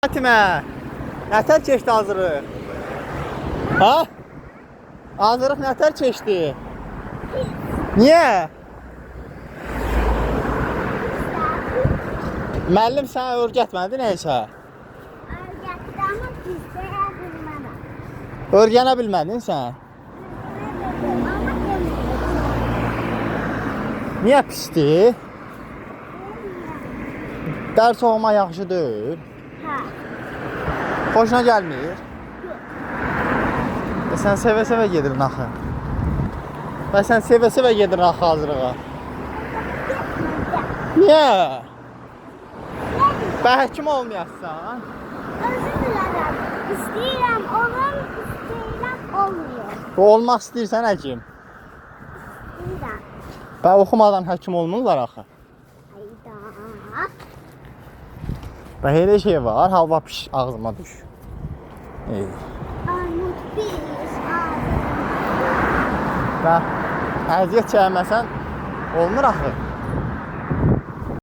Fatimə, nətər keçdi hazırlıq? Ha? Hazırlıq nətər keçdi? Niyə? Müəllim sənə öyrətmədi neysə? Öyrətdi, amma bizdə bilmədəm. Öyrənə bilmədin sən? Amma demirəm. Niyə pisdir? Dərs oxumaq yaxşı deyil. Hə. Xoşuna gəlmir? Sən sevə-sevə gedirin axı. Və sən sevə-sevə gedirin axı hazırlığa. Niyə? Bə həkim olmayassan? Özüm bilərəm. İstəyirəm olum, istəyirəm olmuyor. Olmaq istəyirsən həkim. İstəyirəm. Bə oxumadan həkim olmurlar axı. Hayda. Bə elə şey var, halva piş ağzıma düş. Armud bir ağzım. Bə əziyyət çəkməsən olmur axı.